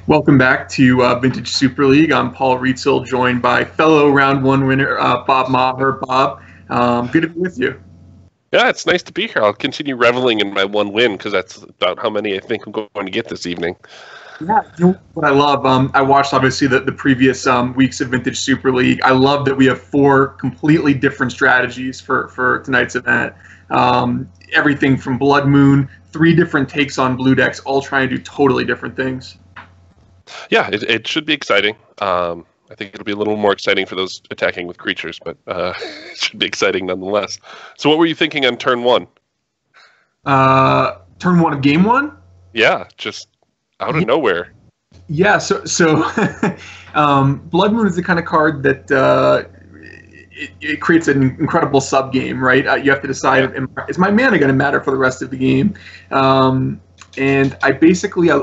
Welcome back to Vintage Super League. I'm Paul Rietzel, joined by fellow round one winner Bob Maher. Bob, good to be with you. Yeah, it's nice to be here. I'll continue reveling in my one win because that's about how many I think I'm going to get this evening. Yeah, you know what I love? I watched obviously the previous weeks of Vintage Super League. I love that we have four completely different strategies for tonight's event. Everything from Blood Moon, three different takes on blue decks, all trying to do totally different things. Yeah, it should be exciting. I think it'll be a little more exciting for those attacking with creatures, but it should be exciting nonetheless. So what were you thinking on turn one? Turn one of game one? Yeah, just out of nowhere. Yeah, so Blood Moon is the kind of card that it creates an incredible sub-game, right? You have to decide, is my mana going to matter for the rest of the game? And I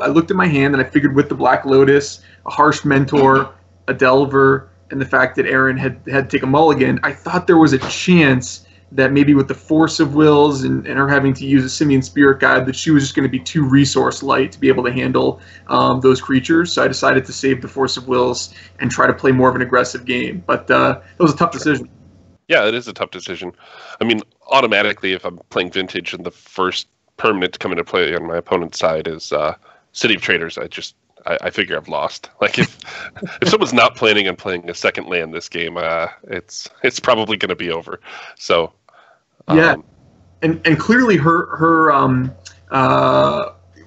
looked at my hand and I figured with the Black Lotus, a Harsh Mentor, a Delver, and the fact that Aaron had to take a mulligan, I thought there was a chance that maybe with the Force of Wills and her having to use a Simian Spirit Guide, that she was just going to be too resource light to be able to handle those creatures. So I decided to save the Force of Wills and try to play more of an aggressive game. But that was a tough decision. Yeah, it is a tough decision. I mean, automatically, if I'm playing Vintage and the first permanent to come into play on my opponent's side is City of Traders, I figure I've lost. Like if someone's not planning on playing a second land this game, it's probably going to be over. So yeah, and clearly her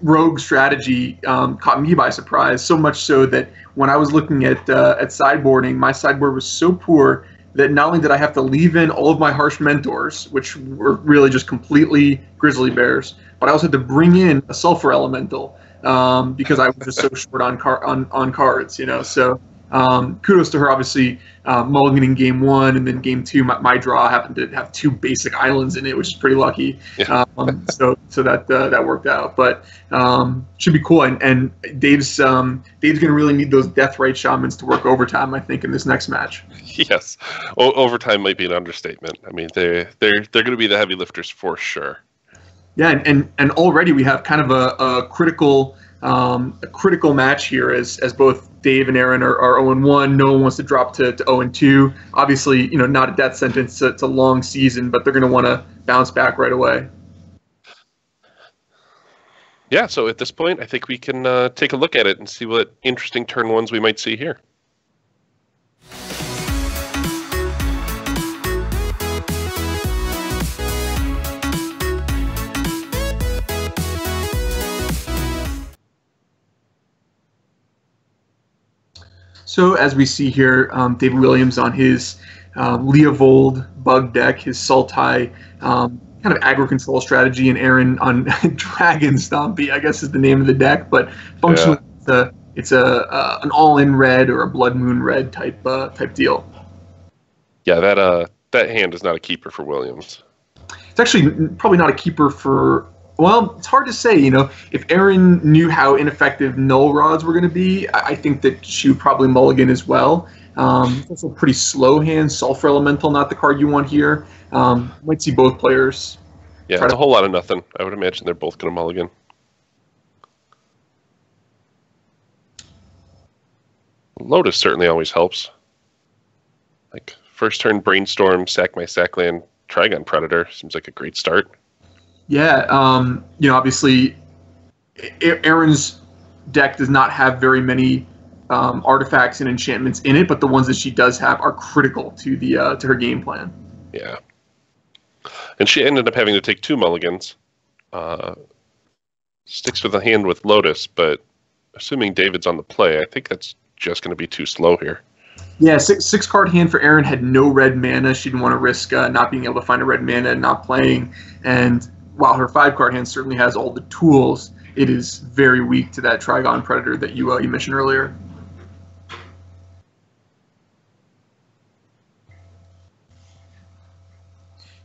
rogue strategy caught me by surprise. So much so that when I was looking at sideboarding, my sideboard was so poor that not only did I have to leave in all of my Harsh Mentors, which were really just completely Grizzly Bears, but I also had to bring in a Sulfur Elemental because I was just so short on cards, you know. So kudos to her, obviously, mulliganing game one, and then game two, my draw happened to have two basic islands in it, which is pretty lucky. Yeah. So that worked out, but should be cool. And Dave's going to really need those Deathrite Shamans to work overtime, I think, in this next match. Yes, overtime might be an understatement. I mean, they're going to be the heavy lifters for sure. Yeah, and already we have kind of a critical match here as both Dave and Aaron are 0-1. No one wants to drop to 0-2. Obviously, you know, not a death sentence. It's a long season, but they're going to want to bounce back right away. Yeah, so at this point, I think we can take a look at it and see what interesting turn ones we might see here. So as we see here, David Williams on his Leovold bug deck, his Sultai kind of aggro control strategy, and Aaron on Dragon Stompy, I guess is the name of the deck, but functionally it's an all-in red or a Blood Moon red type deal. Yeah, that hand is not a keeper for Williams. It's actually probably not a keeper for. Well, it's hard to say, you know. If Aaron knew how ineffective null rods were going to be, I think that she would probably mulligan as well. It's also a pretty slow hand. Sulfur Elemental, not the card you want here. Might see both players. Yeah, it's a whole lot of nothing. I would imagine they're both going to mulligan. Lotus certainly always helps. Like, first turn Brainstorm, sack my sackland, Trigon Predator. Seems like a great start. Yeah, you know, obviously, Aaron's deck does not have very many artifacts and enchantments in it, but the ones that she does have are critical to to her game plan. Yeah, and she ended up having to take two mulligans. Sticks with a hand with Lotus, but assuming David's on the play, I think that's just going to be too slow here. Yeah, six card hand for Aaron had no red mana. She didn't want to risk not being able to find a red mana and not playing. And while her 5-card hand certainly has all the tools, it is very weak to that Trigon Predator that you mentioned earlier.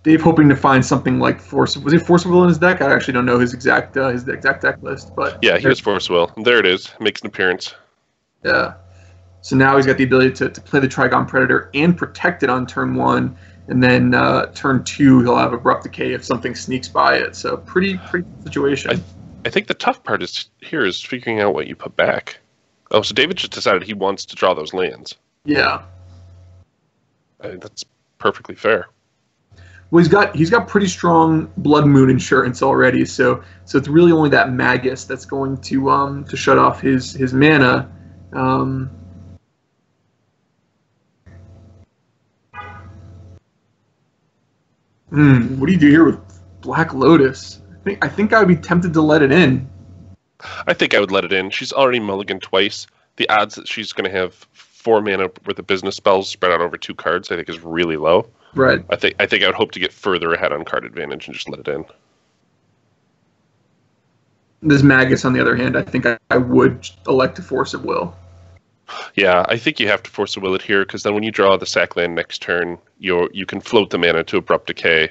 Dave hoping to find something like Force. Was it Force of Will in his deck? I actually don't know his exact deck list, but yeah, he was Force of Will. There it is. Makes an appearance. Yeah. So now he's got the ability to play the Trigon Predator and protect it on turn 1, and then turn 2 he'll have Abrupt Decay if something sneaks by it. So pretty situation. I think the tough part is figuring out what you put back. Oh, so David just decided he wants to draw those lands. Yeah. I think that's perfectly fair. Well, he's got pretty strong Blood Moon insurance already, so it's really only that Magus that's going to shut off his mana. What do you do here with Black Lotus? I think I would be tempted to let it in. I think I would let it in. She's already mulliganed twice. The odds that she's going to have 4 mana worth of business spells spread out over 2 cards, I think, is really low. Right. I think I would hope to get further ahead on card advantage and just let it in. This Magus, on the other hand, I think I would elect to Force of Will. Yeah, I think you have to Force of Will it here, because then when you draw the sack land next turn, you can float the mana to Abrupt Decay,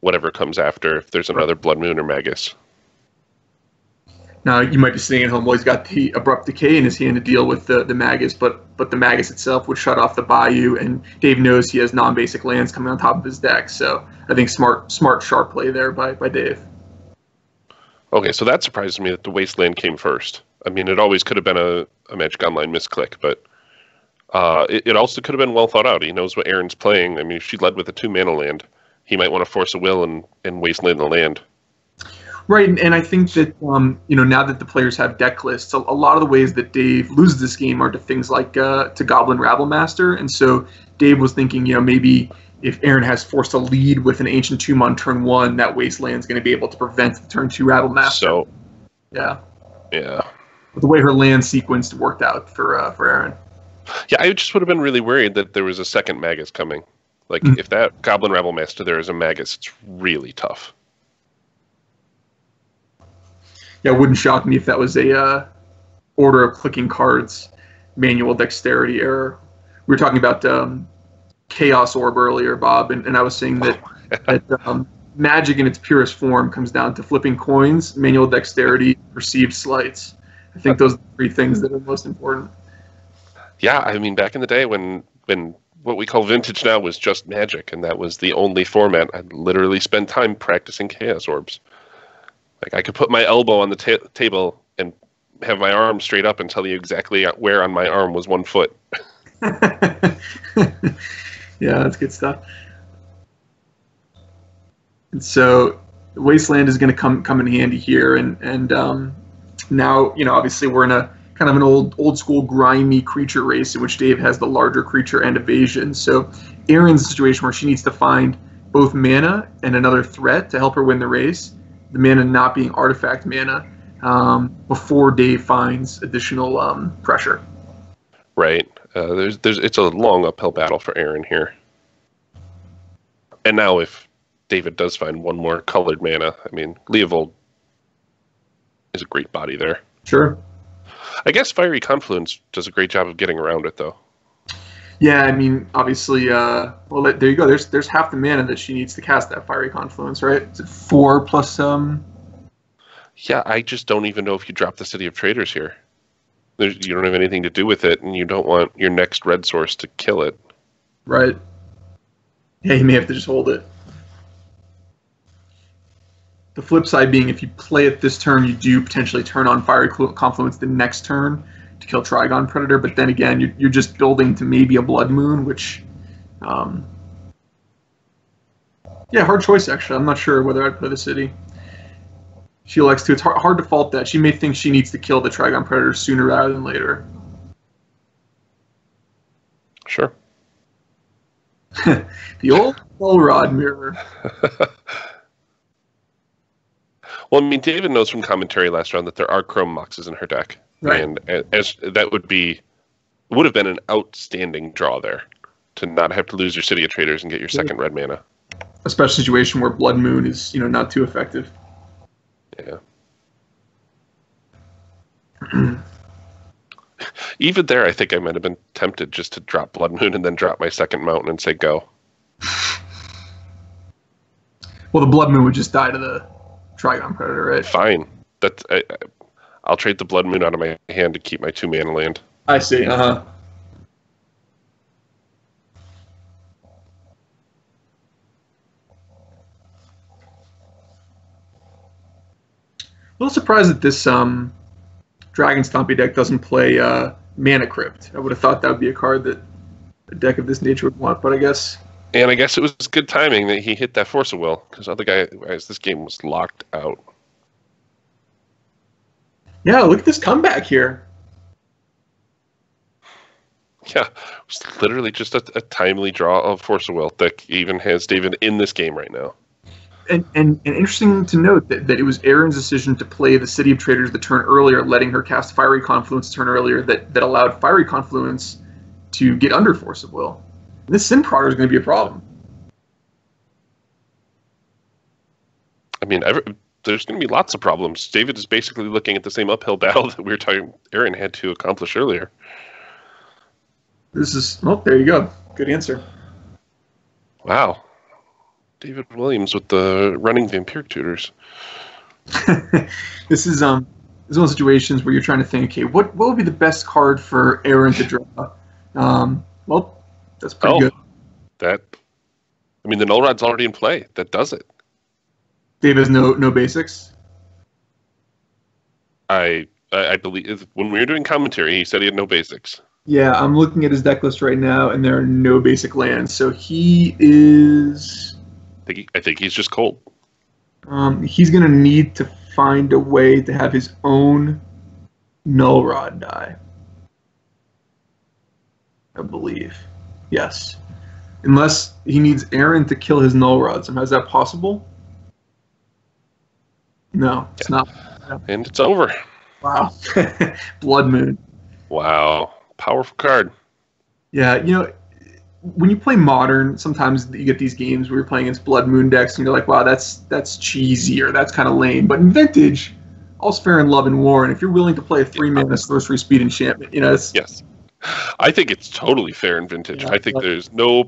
whatever comes after, if there's another Blood Moon or Magus. Now, you might be sitting at home, well, he's got the Abrupt Decay in his hand to deal with the Magus, but the Magus itself would shut off the Bayou, and Dave knows he has non-basic lands coming on top of his deck, so I think smart, sharp play there by Dave. Okay, so that surprises me that the Wasteland came first. I mean, it always could have been a Magic Online misclick, but it also could have been well thought out. He knows what Aaron's playing. I mean, if she led with a 2-mana land, he might want to Force a Will and Wasteland the land. Right, and I think that now that the players have deck lists, a lot of the ways that Dave loses this game are to things like to Goblin Rabblemaster, and so Dave was thinking, maybe if Aaron has forced a lead with an Ancient Tomb on turn 1, that Wasteland's going to be able to prevent the turn 2 Rabblemaster. So, yeah. But the way her land sequence worked out for Aaron. Yeah, I just would have been really worried that there was a second Magus coming. Like, if that Goblin Rabblemaster there is a Magus, it's really tough. Yeah, it wouldn't shock me if that was a order of clicking cards, manual dexterity error. We were talking about Chaos Orb earlier, Bob, and I was saying that Magic in its purest form comes down to flipping coins, manual dexterity, perceived slights. I think those are the 3 things that are most important. Yeah, I mean, back in the day when what we call Vintage now was just Magic, and that was the only format, I'd literally spend time practicing Chaos Orbs. Like, I could put my elbow on the table and have my arm straight up and tell you exactly where on my arm was 1 foot. Yeah, that's good stuff. And so Wasteland is going to come in handy here, and now obviously we're in a kind of an old school grimy creature race in which Dave has the larger creature and evasion. So Erin's a situation where she needs to find both mana and another threat to help her win the race. The mana not being artifact mana, before Dave finds additional pressure. Right. It's a long uphill battle for Aaron here. And now if David does find one more colored mana, I mean, Leovold is a great body there. Sure. I guess Fiery Confluence does a great job of getting around it, though. Yeah, I mean, obviously, well, there you go. There's half the mana that she needs to cast that Fiery Confluence, right? Is it 4 plus Yeah, I just don't even know if you drop the City of Traders here. You don't have anything to do with it, and you don't want your next red source to kill it. Right. Yeah, you may have to just hold it. The flip side being, if you play it this turn, you do potentially turn on Fiery Confluence the next turn to kill Trigon Predator, but then again, you're just building to maybe a Blood Moon, which, yeah, hard choice, actually. I'm not sure whether I'd play the City. She elects to. It's hard to fault that. She may think she needs to kill the Trigon Predator sooner rather than later. Sure. The old Rod mirror. Well, I mean, David knows from commentary last round that there are Chrome Moxes in her deck. Right. And as that would have been an outstanding draw there to not have to lose your City of Traders and get your second red mana. A special situation where Blood Moon is, not too effective. Yeah. Even there, I think I might have been tempted just to drop Blood Moon and then drop my second mountain and say go. Well, the Blood Moon would just die to the Trigon Predator, right? Fine. I'll trade the Blood Moon out of my hand to keep my 2 mana land. I see. A little surprised that this Dragon Stompy deck doesn't play Mana Crypt. I would have thought that would be a card that a deck of this nature would want, but I guess. And I guess it was good timing that he hit that Force of Will, because other guys, this game was locked out. Yeah, look at this comeback here. Yeah, it was literally just a timely draw of Force of Will that even has David in this game right now. And interesting to note that it was Erin's decision to play the City of Traders the turn earlier, letting her cast Fiery Confluence the turn earlier, that allowed Fiery Confluence to get under Force of Will. And this Sin Prodder is going to be a problem. I mean, there's going to be lots of problems. David is basically looking at the same uphill battle that we were talking Erin had to accomplish earlier. This is, well, there you go. Good answer. Wow. David Williams with the running Vampiric Tutors. This is one of those situations where you're trying to think, okay, what would be the best card for Erin to draw? Well, that's pretty good. I mean, the Null Rod's already in play. That does it. Dave has no basics. I believe when we were doing commentary, he said he had no basics. Yeah, I'm looking at his deck list right now, and there are no basic lands. So he is. I think he's just cold. He's going to need to find a way to have his own Null Rod die. I believe. Yes. Unless he needs Erin to kill his Null Rod somehow. Is that possible? No, it's not. And it's over. Wow. Blood Moon. Wow. Powerful card. Yeah, when you play Modern, sometimes you get these games where you're playing against Blood Moon decks, and you're like, wow, that's cheesy, or that's kind of lame. But in Vintage, all's fair in love and war, and if you're willing to play a 3-mana sorcery speed enchantment, it's... Yes. I think it's totally fair in Vintage. Yeah, I think there's no,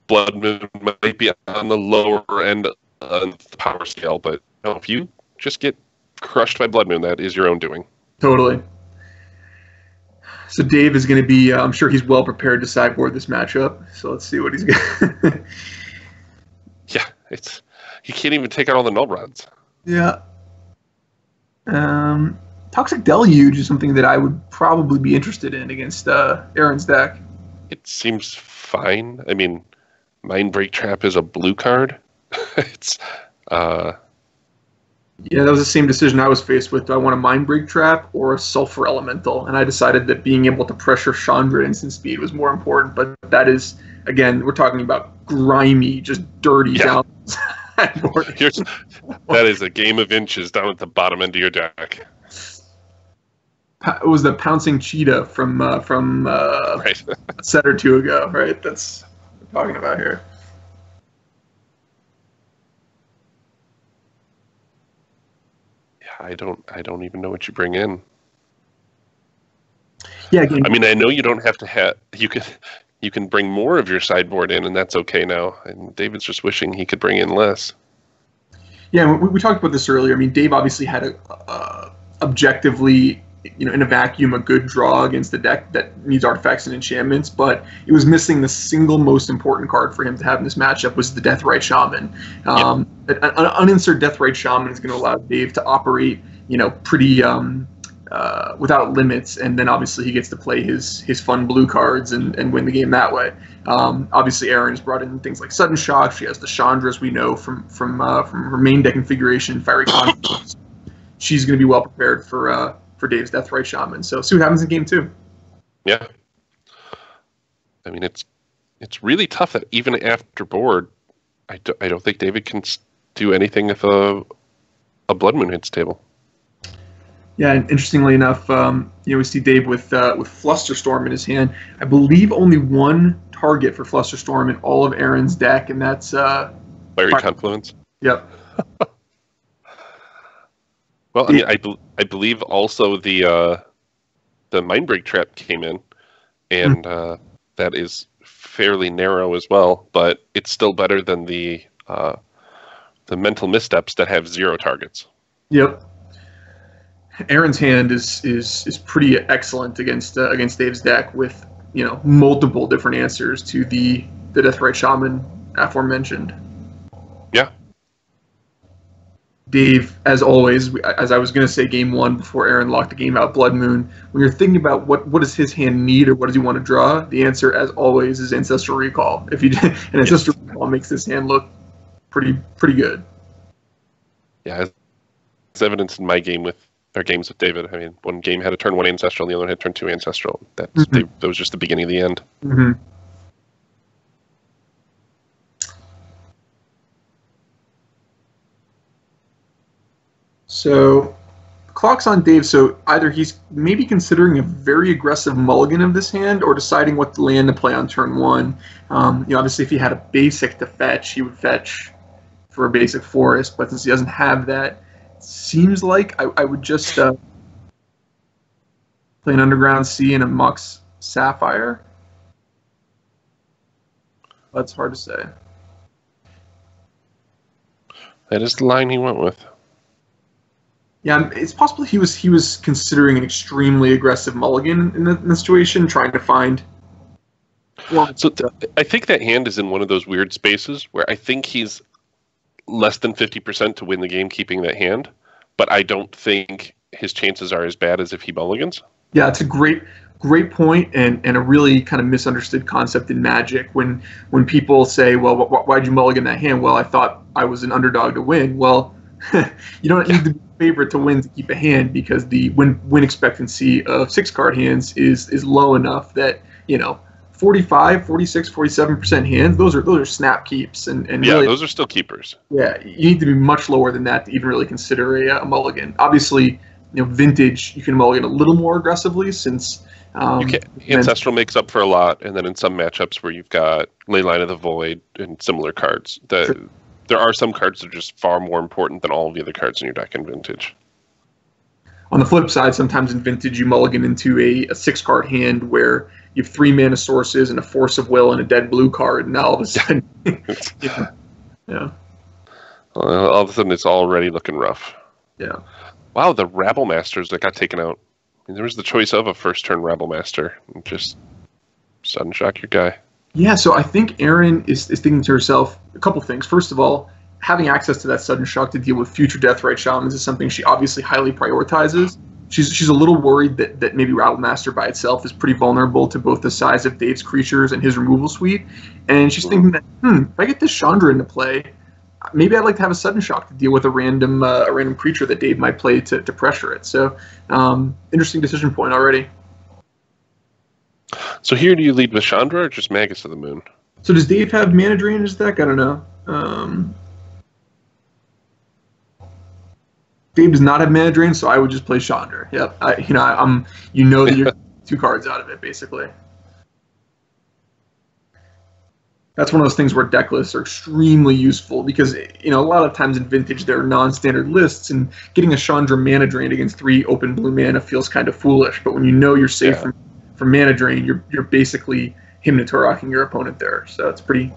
Blood Moon might be on the lower end of the power scale, but if you just get crushed by Blood Moon, that is your own doing. Totally. So Dave is going to be, I'm sure he's well prepared to sideboard this matchup. So let's see what he's got. Yeah, he can't even take out all the Null Rods. Yeah. Toxic Deluge is something that I would probably be interested in against Erin's deck. It seems fine. I mean, Mind Break Trap is a blue card. Yeah, that was the same decision I was faced with. Do I want a Mind Break Trap or a Sulfur Elemental? And I decided that being able to pressure Chandra instant speed was more important. But that is, again, we're talking about grimy, just dirty down. That is a game of inches down at the bottom end of your deck. It was the Pouncing Cheetah from right. a set or two ago, right? That's what we're talking about here. I don't even know what you bring in. Yeah, again, I mean, I know you don't have to have you can bring more of your sideboard in, and that's okay now. And David's just wishing he could bring in less. Yeah, we talked about this earlier. I mean, Dave obviously had a objectively, in a vacuum, a good draw against the deck that needs artifacts and enchantments, but it was missing the single most important card for him to have in this matchup was the Deathrite Shaman. An uninsert Deathrite Shaman is going to allow Dave to operate, pretty without limits, and then obviously he gets to play his fun blue cards and win the game that way. Obviously, Erin's brought in things like Sudden Shock. She has the Chandras we know from her main deck configuration, Fiery Confluence. She's going to be well prepared for Dave's Deathrite Shaman. So see what happens in game 2. Yeah. I mean, it's really tough that even after board, I don't think David can do anything if a Blood Moon hits table. Yeah, and interestingly enough, we see Dave with Flusterstorm in his hand. I believe only one target for Flusterstorm in all of Erin's deck, and that's Fiery Confluence. Yep. Well, I mean, I believe also the Mindbreak Trap came in, and that is fairly narrow as well, but it's still better than the Mental Missteps that have 0 targets. Yep. Erin's hand is pretty excellent against Dave's deck with multiple different answers to the Deathrite Shaman aforementioned. Yeah. Dave, as always, as I was going to say game one before Aaron locked the game out, Blood Moon, when you're thinking about what does his hand need or what does he want to draw, the answer, as always, is Ancestral Recall. If you and Ancestral Recall makes this hand look pretty good. Yeah, it's evidence in my game with our games with David. I mean, one game had a turn 1 Ancestral, and the other one had turn 2 Ancestral. That was just the beginning of the end. Mm-hmm. So, clock's on Dave. So either he's maybe considering a very aggressive mulligan of this hand, or deciding what land to play on turn 1. Obviously, if he had a basic to fetch, he would fetch for a basic forest. But since he doesn't have that, it seems like I would just play an Underground Sea and a Mox Sapphire. That's hard to say. That is the line he went with. Yeah, it's possible he was considering an extremely aggressive mulligan in the situation, trying to find. So I think that hand is in one of those weird spaces where I think he's less than 50% to win the game keeping that hand, but I don't think his chances are as bad as if he mulligans. Yeah, it's a great point, and a really kind of misunderstood concept in Magic. When people say, well, why'd you mulligan that hand? Well, I thought I was an underdog to win. Well, you don't need to be a favorite to win to keep a hand, because the win expectancy of 6-card hands is low enough that 45, 46, 47% hands, those are snap keeps, and yeah, really, those are still keepers. Yeah, you need to be much lower than that to even really consider a mulligan. Obviously, vintage, you can mulligan a little more aggressively, since Ancestral makes up for a lot, and then in some matchups where you've got Leyline of the Void and similar cards, there are some cards that are just far more important than all of the other cards in your deck in Vintage. On the flip side, sometimes in Vintage you mulligan into a 6-card hand where you have 3 mana sources and a Force of Will and a dead blue card, and now all of a sudden, yeah. All of a sudden, it's already looking rough. Yeah. Wow, the Rabble Masters that got taken out. I mean, there was the choice of a first-turn Rabble Master, and just sudden shock your guy. Yeah, so I think Erin is thinking to herself a couple things. First of all, having access to that sudden shock to deal with future Deathrite Shamans is something she obviously highly prioritizes. She's a little worried that maybe Rabble Master by itself is pretty vulnerable to both the size of Dave's creatures and his removal suite. And she's thinking that, if I get this Chandra into play, maybe I'd like to have a sudden shock to deal with a random creature that Dave might play to pressure it. So, interesting decision point already. So here, do you lead with Chandra or just Magus of the Moon? So does Dave have Mana Drain in his deck? I don't know. Dave does not have Mana Drain, so I would just play Chandra. Yep. That you're 2 cards out of it, basically. That's one of those things where deck lists are extremely useful, because a lot of times in Vintage there are non-standard lists, and getting a Chandra Mana Drain against 3 open blue mana feels kind of foolish. But when you're safe from Mana Drain, you're basically Hymnatoraching your opponent there. So it's pretty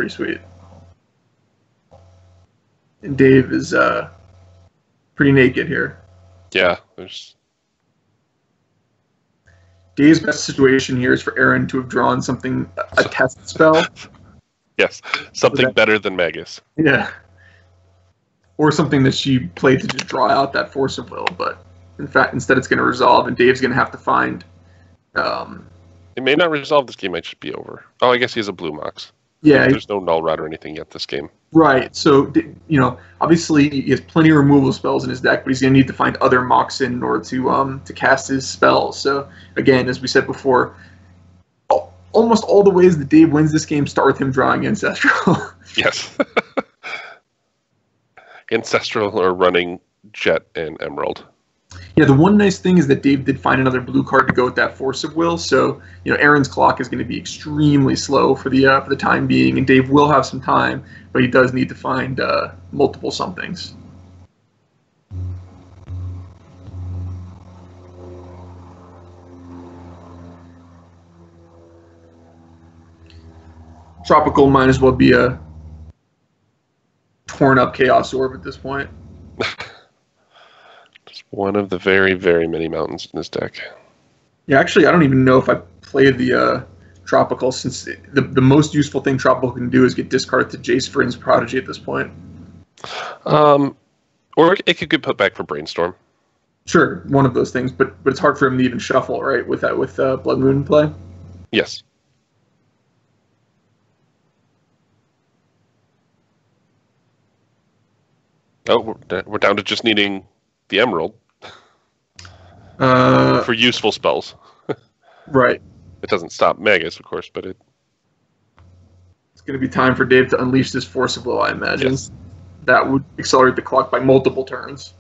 sweet. And Dave is pretty naked here. Yeah, Dave's best situation here is for Erin to have drawn something, a test spell. Yes, something better than Magus. Yeah. Or something that she played to just draw out that Force of Will, but instead it's going to resolve, and Dave's going to have to find... it may not resolve. This game might just be over. Oh, I guess he has a blue Mox. Yeah. There's no Null Rod or anything yet this game. Right. So, obviously he has plenty of removal spells in his deck, but he's going to need to find other Mox in order to cast his spells. So, again, as we said before, almost all the ways that Dave wins this game start with him drawing Ancestral. Yes. Ancestral or running Jet and Emerald. Yeah, the one nice thing is that Dave did find another blue card to go with that Force of Will, so Aaron's clock is going to be extremely slow for the time being, and Dave will have some time, but he does need to find multiple somethings. Tropical might as well be a torn up Chaos Orb at this point. One of the very, very many mountains in this deck. Yeah, actually, I don't even know if I played the Tropical, since the most useful thing Tropical can do is get discarded to Jace Vryn's Prodigy at this point. Or it could get put back for brainstorm. Sure, one of those things, but it's hard for him to even shuffle, right? With Blood Moon in play. Yes. Oh, we're down to just needing the Emerald for useful spells. Right. It doesn't stop Magus, of course, but it's going to be time for Dave to unleash this Force of Will, I imagine. Yes. That would accelerate the clock by multiple turns.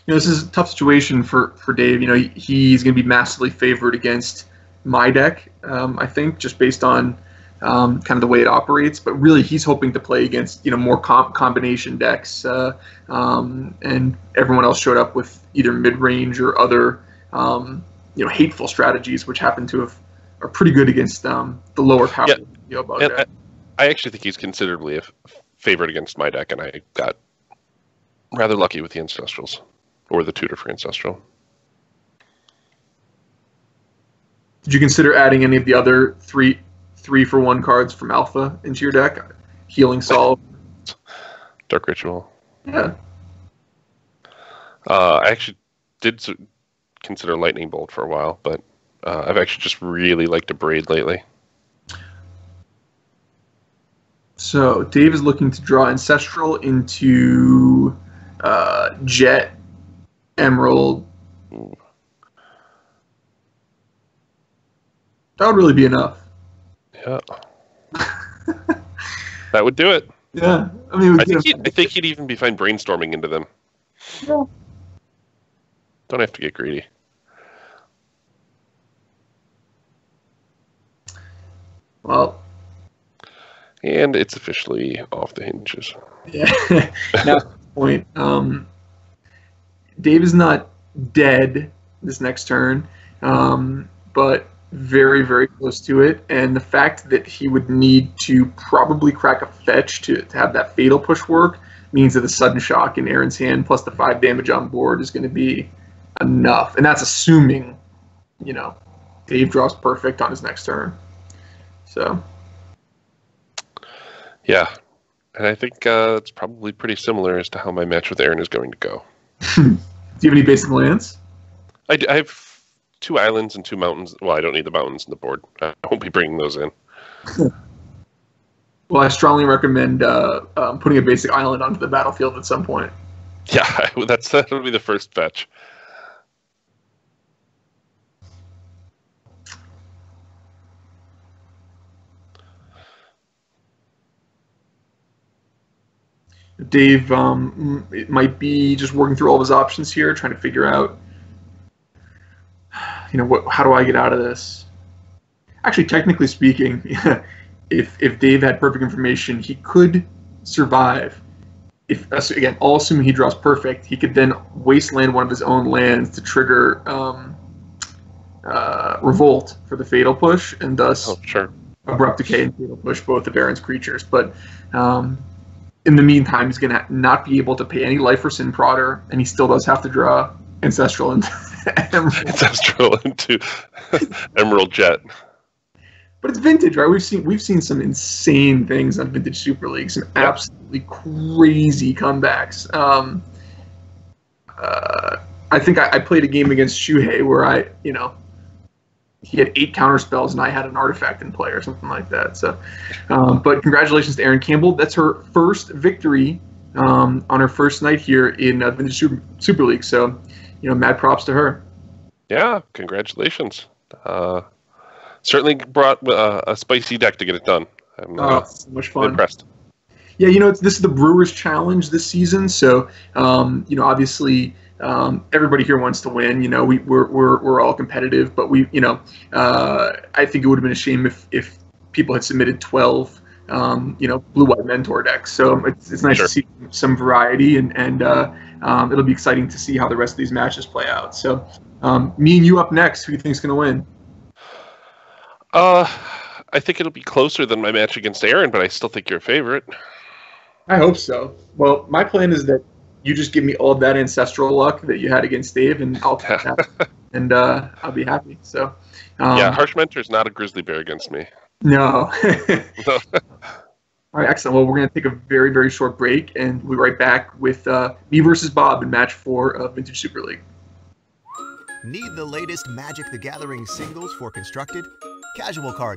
This is a tough situation for Dave. He's going to be massively favored against my deck, I think, just based on kind of the way it operates. But really, he's hoping to play against more combination decks, and everyone else showed up with either mid-range or other hateful strategies, which happen to are pretty good against the lower power. Yeah. I actually think he's considerably favored against my deck, and I got rather lucky with the Ancestrals. Or the tutor for Ancestral. Did you consider adding any of the other three for one cards from Alpha into your deck? Healing Solve, Dark Ritual. Yeah. I actually did consider Lightning Bolt for a while, but I've actually just really liked a Braid lately. So Dave is looking to draw Ancestral into Jet, Emerald. Ooh. That would really be enough. Yeah. That would do it. Yeah. I mean, I think he'd even be fine brainstorming into them. Yeah. Don't have to get greedy. Well. And it's officially off the hinges. Yeah. Now, point. Dave is not dead this next turn, but very, very close to it. And the fact that he would need to probably crack a fetch to have that fatal push work means that the sudden shock in Aaron's hand plus the 5 damage on board is going to be enough. And that's assuming, Dave draws perfect on his next turn. So. Yeah. And I think it's probably pretty similar as to how my match with Aaron is going to go. Do you have any basic lands? I have 2 islands and 2 mountains. Well, I don't need the mountains in the board. I won't be bringing those in. Well, I strongly recommend putting a basic island onto the battlefield at some point. Yeah, that'll be the first fetch. Dave it might be just working through all of his options here, trying to figure out, how do I get out of this? Actually, technically speaking, if Dave had perfect information, he could survive. If again, all assuming he draws perfect, he could then wasteland one of his own lands to trigger Revolt for the Fatal Push, and thus Abrupt Decay and Fatal Push both of Aaron's creatures. But in the meantime, he's going to not be able to pay any life for Sin Prodder, and he still does have to draw Ancestral into Emerald. Ancestral into Emerald Jet. But it's vintage, right? We've seen some insane things on Vintage Super League, some absolutely crazy comebacks. I think I played a game against Shuhei where he had 8 counter spells and I had an artifact in play or something like that. So, but congratulations to Erin Campbell. That's her first victory on her first night here in Vintage Super League. So, mad props to her. Yeah, congratulations. Certainly brought a spicy deck to get it done. I'm so much fun. Impressed. Yeah, this is the Brewers Challenge this season. So, obviously. Everybody here wants to win. We're all competitive, but I think it would have been a shame if people had submitted 12, blue-white mentor decks. So it's nice to see some variety, and it'll be exciting to see how the rest of these matches play out. So, me and you up next. Who do you think is going to win? I think it'll be closer than my match against Aaron, but I still think you're a favorite. I hope so. Well, my plan is that you just give me all of that ancestral luck that you had against Dave, and I'll take that, and I'll be happy. So, yeah, Harsh Mentor's not a grizzly bear against me. No. All right, excellent. Well, we're going to take a very, very short break, and we'll be right back with me versus Bob in Match 4 of Vintage Super League. Need the latest Magic the Gathering singles for Constructed? Casual cards